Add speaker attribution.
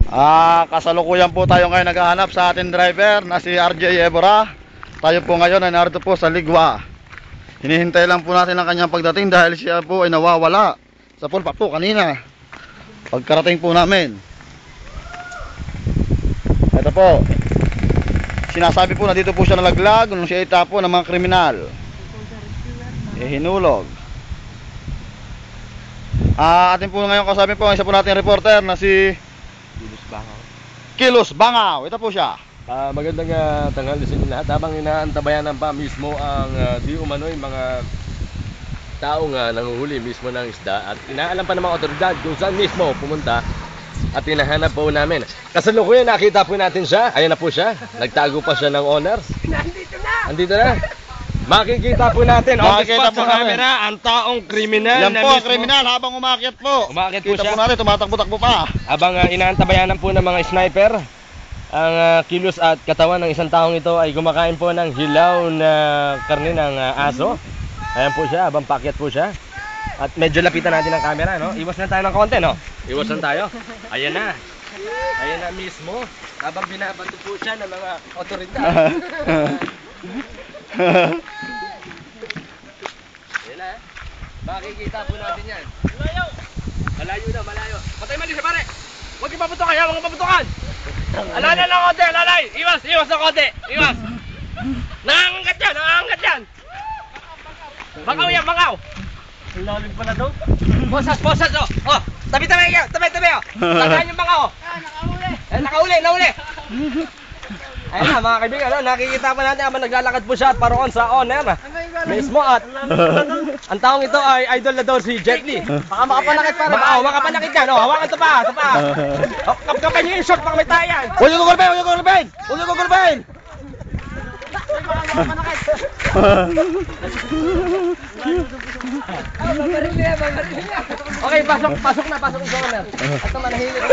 Speaker 1: Kasalukuyan po tayo ngayon naghahanap sa ating driver na si RJ Evora. Tayo po ngayon ay narito po sa Ligwa. Hinihintay lang po natin ang kanyang pagdating dahil siya po ay nawawala sa pulpa po kanina. Pagkarating po namin, ito po, sinasabi po na dito po siya nalaglag nung siya itapo ng mga kriminal. Hinulog. Atin po ngayon kasabi po ang isa po natin reporter na si Kilos Bangaw. Ito po siya.
Speaker 2: Magandang tanghali sa inyo lahat. Habang inaantabayanan pa mismo ang di umano'y mga taong nanguhuli mismo ng isda at inaalam pa ng mga otoridad kung saan mismo pumunta at hinahanap po namin. Kasalukuyan nakita po natin siya. Ayan na po siya. Nagtago pa siya ng owners. Andito na. Makikita po natin on the spot sa camera ang taong kriminal.
Speaker 1: Yan po ang kriminal habang umakyat po.
Speaker 2: Umakyat po
Speaker 1: kita
Speaker 2: siya.
Speaker 1: po natin, tumatakbo-takbo pa.
Speaker 2: Habang inaantabayanan po ng mga sniper, ang kilos at katawan ng isang taong ito ay kumakain po ng hilaw na karne ng aso. Ayan po siya, habang pakyat po siya. At medyo lapitan natin ang camera, no? Iwas na tayo ng konti, no? Iwas na tayo. Ayan na. Ayan na mismo. Habang binabato po siya ng mga otoridad. Ayan na. Makikita po natin yan. Malayo. Malayo na, malayo. Patay mali siya, pare. Huwag yung paputokan, huwag yung paputokan. Alala ng konti, alalay. Iwas, iwas ng konti. Iwas. Nangangat yan, nangangat yan. Bakaw yan, bakaw. Lalim pala daw. Posas, posas, oh. Oh, tabi-tabi yan, tabi-tabi, oh. Tandaan yung bakaw, oh. Nakauli. Nakauli, nakauli. Ayun na mga kaibigan, nakikita pa natin habang naglalakad po siya at paroon sa owner mismo at ang taong ito ay idol na daw si Jet Li. Baka makapanakit pa rin. Makapanakit yan. Hawakan ito pa. Ito pa. Kapkapan niyo yung short pang may tayan.
Speaker 1: Huwag yung gugulpin! Huwag yung gugulpin! Huwag yung gugulpin!
Speaker 2: Okay, pasok na sa owner. At manahimik.